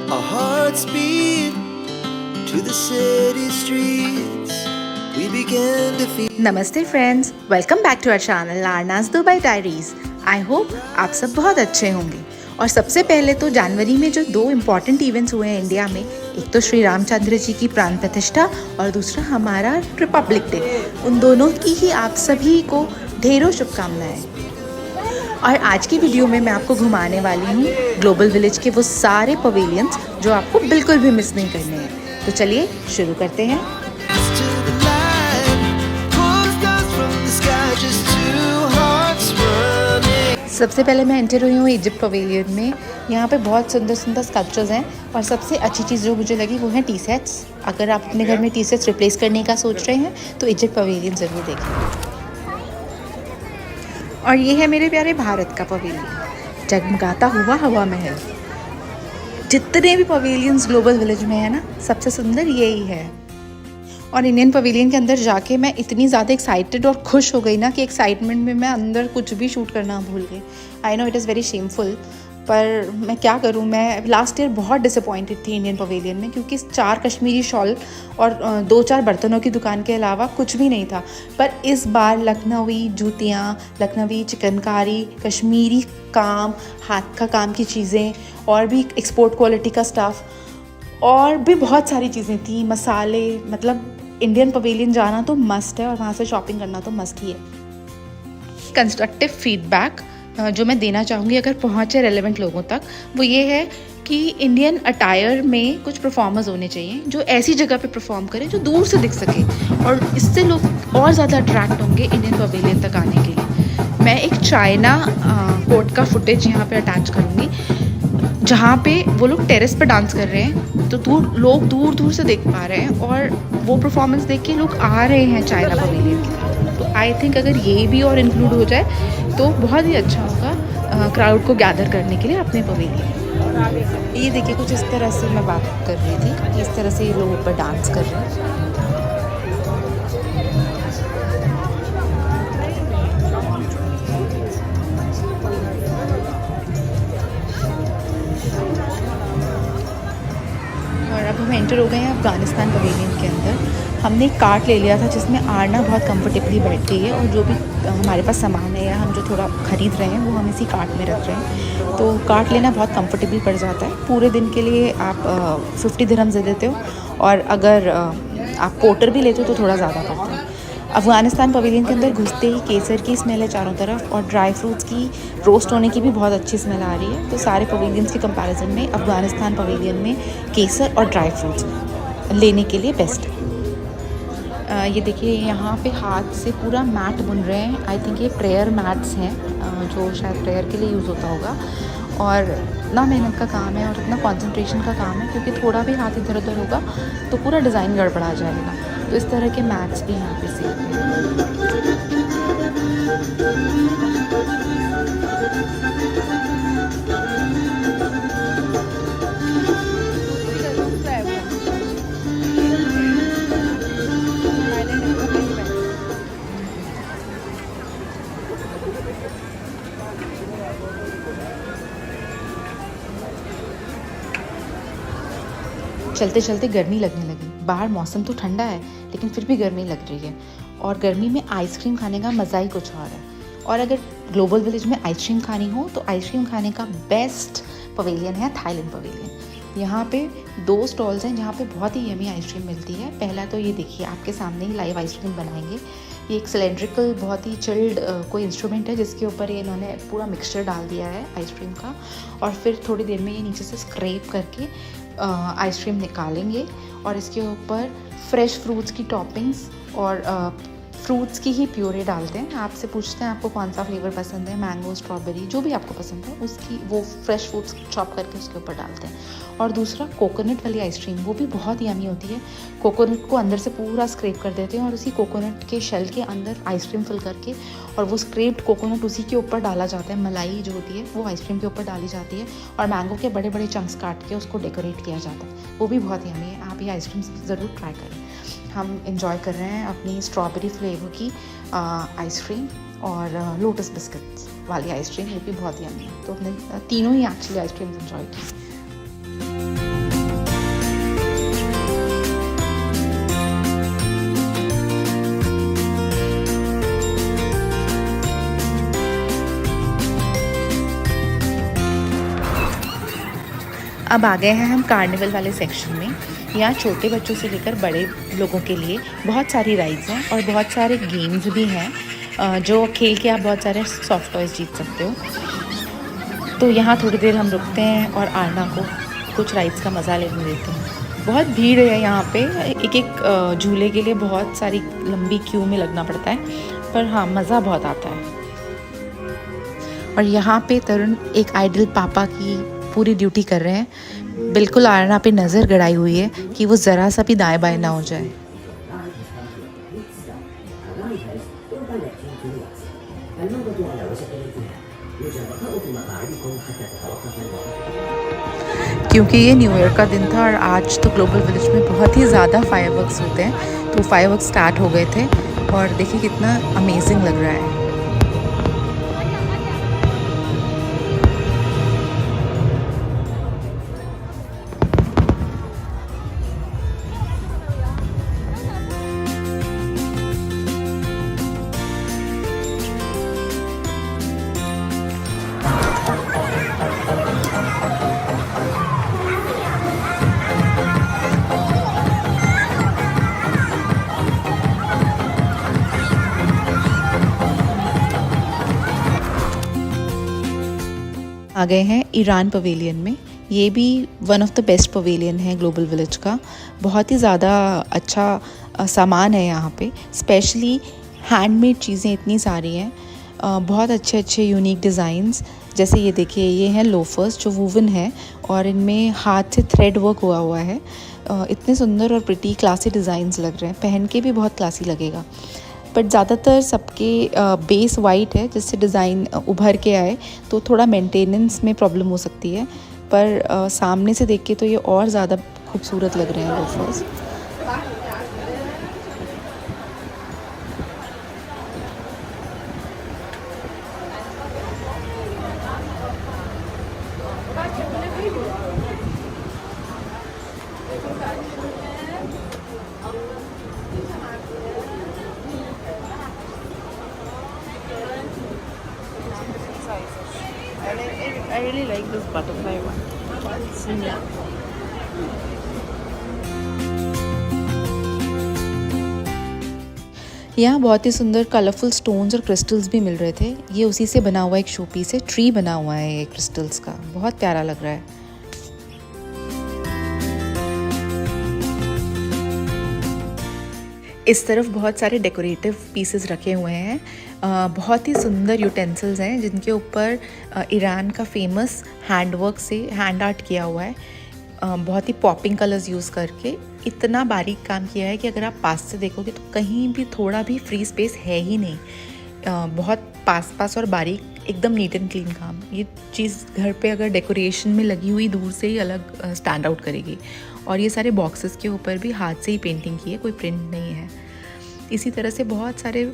Our hearts beat to the city streets. We began to feel. नमस्ते friends, welcome back to our channel Arnaz Dubai diaries. I hope आप सब बहुत अच्छे होंगे। और सबसे पहले तो जनवरी में जो 2 इम्पॉर्टेंट इवेंट्स हुए हैं इंडिया में, एक तो श्री रामचंद्र जी की प्राण प्रतिष्ठा और दूसरा हमारा रिपब्लिक डे। उन दोनों की ही आप सभी को ढेरों शुभकामनाएं। और आज की वीडियो में मैं आपको घुमाने वाली हूँ ग्लोबल विलेज के वो सारे पवेलियंस जो आपको बिल्कुल भी मिस नहीं करने हैं। तो चलिए शुरू करते हैं। To the light, pulls us from the sky, just two hearts running. सबसे पहले मैं एंटर हुई हूँ इजिप्ट पवेलियन में। यहाँ पे बहुत सुंदर सुंदर स्कल्पचर्स हैं और सबसे अच्छी चीज़ जो मुझे लगी वो है टी सेट्स। अगर आप अपने घर में टी सेट्स रिप्लेस करने का सोच रहे हैं तो इजिप्ट पवेलियन ज़रूर देखें। और ये है मेरे प्यारे भारत का पवेलियन, जगमगाता हुआ हवा महल। जितने भी पवेलियंस ग्लोबल विलेज में है ना, सबसे सुंदर यही है। और इंडियन पवेलियन के अंदर जाके मैं इतनी ज़्यादा एक्साइटेड और खुश हो गई ना कि एक्साइटमेंट में मैं अंदर कुछ भी शूट करना भूल गई। I know it is very shameful, पर मैं क्या करूँ। मैं लास्ट ईयर बहुत डिसअपॉइंटेड थी इंडियन पवेलियन में, क्योंकि 4 कश्मीरी शॉल और 2-4 बर्तनों की दुकान के अलावा कुछ भी नहीं था। पर इस बार लखनवी जूतियाँ, लखनवी चिकनकारी, कश्मीरी काम, हाथ का काम की चीज़ें और भी एक्सपोर्ट क्वालिटी का स्टफ़ और भी बहुत सारी चीज़ें थी, मसाले। मतलब इंडियन पवेलियन जाना तो मस्ट है और वहाँ से शॉपिंग करना तो मस्ट ही है। कंस्ट्रक्टिव फीडबैक जो मैं देना चाहूँगी अगर पहुँचे रेलेवेंट लोगों तक, वो ये है कि इंडियन अटायर में कुछ परफॉर्मर्स होने चाहिए जो ऐसी जगह पे परफॉर्म करें जो दूर से दिख सके, और इससे लोग और ज़्यादा अट्रैक्ट होंगे इंडियन पवेलियन तक आने के लिए। मैं एक चाइना कोर्ट का फुटेज यहाँ पे अटैच करूँगी, जहाँ पे वो लोग टेरेस पे डांस कर रहे हैं, तो लोग दूर दूर से देख पा रहे हैं और वो परफॉर्मेंस देख के लोग आ रहे हैं चाइना पवेलियन की तरफ। तो आई थिंक अगर ये भी और इंक्लूड हो जाए तो बहुत ही अच्छा होगा क्राउड को गैदर करने के लिए अपने पवेलियन। ये देखिए, कुछ इस तरह से मैं बात कर रही थी कि इस तरह से ये लोग ऊपर डांस कर रहे हैं। हम एंटर हो गए हैं अफ़गानिस्तान पवेलियन के अंदर। हमने एक कार्ट ले लिया था जिसमें आरना बहुत कंफर्टेबली बैठ गई है, और जो भी हमारे पास सामान है या हम जो थोड़ा ख़रीद रहे हैं वो हम इसी कार्ट में रख रहे हैं। तो कार्ट लेना बहुत कंफर्टेबल पड़ जाता है। पूरे दिन के लिए आप 50 दिरहम्स दे देते हो, और अगर आप पोर्टर भी लेते हो तो थोड़ा ज़्यादा पड़ता है। अफ़गानिस्तान पवेलियन के अंदर घुसते ही केसर की स्मेल है चारों तरफ, और ड्राई फ्रूट्स की रोस्ट होने की भी बहुत अच्छी स्मेल आ रही है। तो सारे पवेलियंस के कंपैरिजन में अफ़गानिस्तान पवेलियन में केसर और ड्राई फ्रूट्स लेने के लिए बेस्ट है। ये देखिए, यहाँ पे हाथ से पूरा मैट बुन रहे हैं। आई थिंक ये प्रेयर मैट्स हैं, जो शायद प्रेयर के लिए यूज़ होता होगा। और इतना मेहनत का काम है और इतना कंसंट्रेशन का काम है, क्योंकि थोड़ा भी हाथ इधर उधर होगा तो पूरा डिज़ाइन गड़बड़ा जाएगा। तो इस तरह के मैट्स भी यहाँ पे सेल हैं। चलते चलते गर्मी लगने लगी। बाहर मौसम तो ठंडा है लेकिन फिर भी गर्मी लग रही है, और गर्मी में आइसक्रीम खाने का मज़ा ही कुछ और है। और अगर ग्लोबल विलेज में आइसक्रीम खानी हो तो आइसक्रीम खाने का बेस्ट पवेलियन है थाईलैंड पवेलियन। यहाँ पे 2 स्टॉल्स हैं जहाँ पे बहुत ही यमी आइसक्रीम मिलती है। पहला तो ये देखिए, आपके सामने ही लाइव आइसक्रीम बनाएंगे। ये एक सिलेंड्रिकल बहुत ही चिल्ड कोई इंस्ट्रूमेंट है जिसके ऊपर ये इन्होंने पूरा मिक्सचर डाल दिया है आइसक्रीम का, और फिर थोड़ी देर में ये नीचे से स्क्रैप करके आइसक्रीम निकालेंगे, और इसके ऊपर फ्रेश फ्रूट्स की टॉपिंग्स और फ्रूट्स की ही प्योरे डालते हैं। आपसे पूछते हैं आपको कौन सा फ्लेवर पसंद है, मैंगो, स्ट्रॉबेरी, जो भी आपको पसंद है उसकी वो फ्रेश फ्रूट्स चॉप करके उसके ऊपर डालते हैं। और दूसरा कोकोनट वाली आइसक्रीम, वो भी बहुत यमी होती है। कोकोनट को अंदर से पूरा स्क्रैप कर देते हैं और उसी कोकोनट के शेल के अंदर आइसक्रीम फिल करके, और वो स्क्रैप्ड कोकोनट उसी के ऊपर डाला जाता है। मलाई जो होती है वो आइसक्रीम के ऊपर डाली जाती है, और मैंगो के बड़े बड़े चंक्स काट के उसको डेकोरेट किया जाता है। वो भी बहुत यमी है। आप ये आइसक्रीम ज़रूर ट्राई करें। हम इंजॉय कर रहे हैं अपनी स्ट्रॉबेरी फ्लेवर की आइसक्रीम और लोटस बिस्किट्स वाली आइसक्रीम, ये भी बहुत यम्मी है। तो हमने तीनों ही एक्चुअली आइसक्रीम इंजॉय की। अब आ गए हैं हम कार्निवल वाले सेक्शन में। यहाँ छोटे बच्चों से लेकर बड़े लोगों के लिए बहुत सारी राइड्स हैं और बहुत सारे गेम्स भी हैं जो खेल के आप बहुत सारे सॉफ्ट टॉयज़ जीत सकते हो। तो यहाँ थोड़ी देर हम रुकते हैं और आरना को कुछ राइड्स का मज़ा लेने देते हैं। बहुत भीड़ है यहाँ पे, एक एक झूले के लिए बहुत सारी लंबी क्यू में लगना पड़ता है, पर हाँ मज़ा बहुत आता है। और यहाँ पे तरुण एक आइडल पापा की पूरी ड्यूटी कर रहे हैं। बिल्कुल आरना पे नज़र गड़ाई हुई है कि वो ज़रा सा भी दाएं बाएं ना हो जाए। क्योंकि ये न्यू ईयर का दिन था और आज तो ग्लोबल विलेज में बहुत ही ज़्यादा फायरवर्क्स होते हैं, तो फायरवर्क्स स्टार्ट हो गए थे और देखिए कितना अमेजिंग लग रहा है। आ गए हैं ईरान पवेलियन में। ये भी one of the best pavilion है ग्लोबल विलेज का। बहुत ही ज़्यादा अच्छा सामान है यहाँ पे, स्पेशली हैंडमेड चीज़ें इतनी सारी हैं। बहुत अच्छे अच्छे यूनिक डिज़ाइंस, जैसे ये देखिए, ये हैं लोफर्स जो वूवन है और इनमें हाथ से थ्रेड वर्क हुआ हुआ है। इतने सुंदर और प्रिटी क्लासी डिज़ाइंस लग रहे हैं, पहन के भी बहुत क्लासी लगेगा। बट ज़्यादातर सबके बेस वाइट है, जिससे डिज़ाइन उभर के आए, तो थोड़ा मेंटेनेंस में प्रॉब्लम हो सकती है, पर सामने से देख के तो ये और ज़्यादा खूबसूरत लग रहे हैं loafers. I really like this butterfly one. यहाँ बहुत ही सुंदर कलरफुल स्टोन्स और क्रिस्टल्स भी मिल रहे थे। ये उसी से बना हुआ एक शो पीस है, ट्री बना हुआ है ये क्रिस्टल्स का, बहुत प्यारा लग रहा है। इस तरफ बहुत सारे डेकोरेटिव पीसेस रखे हुए हैं। बहुत ही सुंदर यूटेंसिल्स हैं जिनके ऊपर ईरान का फेमस हैंडवर्क से हैंड आर्ट किया हुआ है। बहुत ही पॉपिंग कलर्स यूज़ करके इतना बारीक काम किया है कि अगर आप पास से देखोगे तो कहीं भी थोड़ा भी फ्री स्पेस है ही नहीं। बहुत पास और बारीक, एकदम नीट एंड क्लीन काम। ये चीज़ घर पे अगर डेकोरेशन में लगी हुई दूर से ही अलग स्टैंड आउट करेगी। और ये सारे बॉक्सेस के ऊपर भी हाथ से ही पेंटिंग की है, कोई प्रिंट नहीं है। इसी तरह से बहुत सारे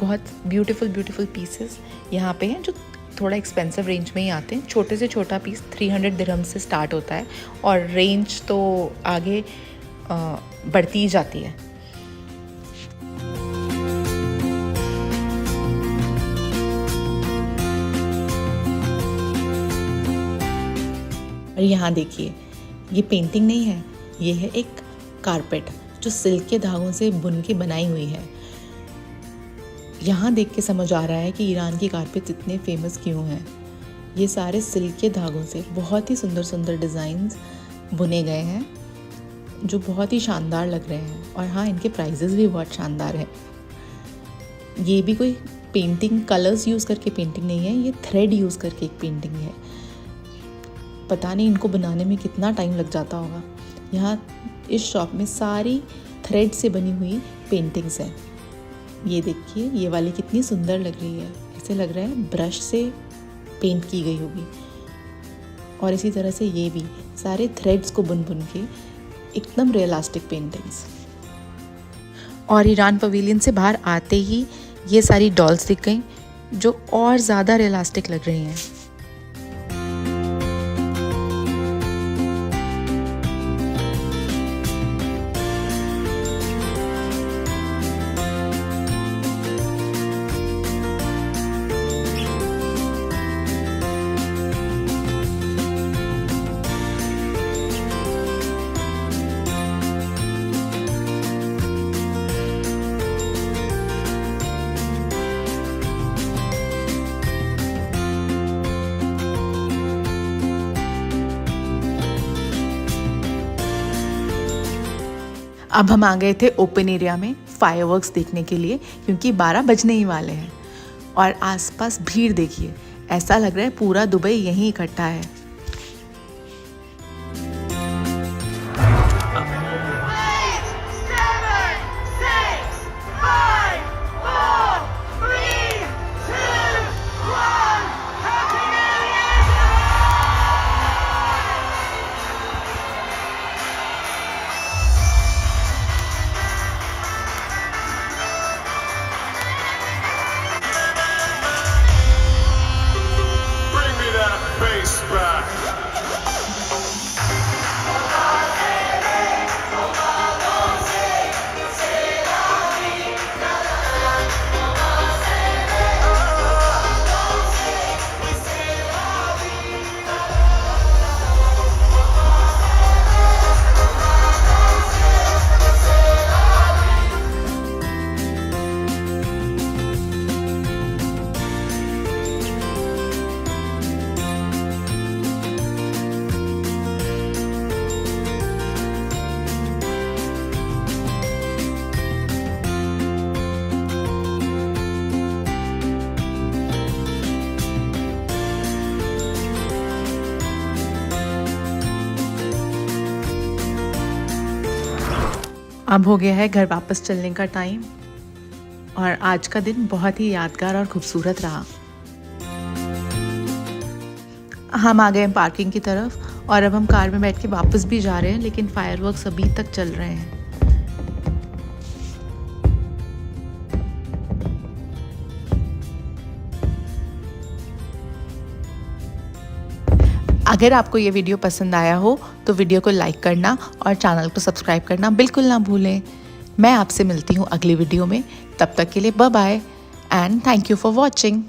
बहुत ब्यूटीफुल पीसेस यहाँ पे हैं जो थोड़ा एक्सपेंसिव रेंज में ही आते हैं। छोटे से छोटा पीस 300 दिरहम से स्टार्ट होता है और रेंज तो आगे बढ़ती ही जाती है। और यहाँ देखिए, ये पेंटिंग नहीं है, ये है एक कारपेट जो सिल्क के धागों से बुन के बनाई हुई है। यहाँ देख के समझ आ रहा है कि ईरान की कारपेट इतने फेमस क्यों हैं। ये सारे सिल्क के धागों से बहुत ही सुंदर सुंदर डिज़ाइंस बुने गए हैं जो बहुत ही शानदार लग रहे हैं। और हाँ, इनके प्राइजेस भी बहुत शानदार हैं। ये भी कोई पेंटिंग कलर्स यूज़ करके पेंटिंग नहीं है, ये थ्रेड यूज़ करके एक पेंटिंग है। पता नहीं इनको बनाने में कितना टाइम लग जाता होगा। यहाँ इस शॉप में सारी थ्रेड से बनी हुई पेंटिंग्स हैं। ये देखिए, ये वाली कितनी सुंदर लग रही है, ऐसे लग रहा है ब्रश से पेंट की गई होगी। और इसी तरह से ये भी सारे थ्रेड्स को बुन के एकदम रियलिस्टिक पेंटिंग्स। और ईरान पवेलियन से बाहर आते ही ये सारी डॉल्स दिख गई जो और ज़्यादा रियलिस्टिक लग रही हैं। अब हम आ गए थे ओपन एरिया में फायरवर्क्स देखने के लिए, क्योंकि 12 बजने ही वाले हैं। और आसपास भीड़ देखिए, ऐसा लग रहा है पूरा दुबई यहीं इकट्ठा है। Bring me that bass back. अब हो गया है घर वापस चलने का टाइम, और आज का दिन बहुत ही यादगार और खूबसूरत रहा। हम आ गए हैं पार्किंग की तरफ, और अब हम कार में बैठ के वापस भी जा रहे हैं, लेकिन फायरवर्क्स अभी तक चल रहे हैं। अगर आपको ये वीडियो पसंद आया हो तो वीडियो को लाइक करना और चैनल को सब्सक्राइब करना बिल्कुल ना भूलें। मैं आपसे मिलती हूँ अगली वीडियो में, तब तक के लिए bye bye and thank you for watching.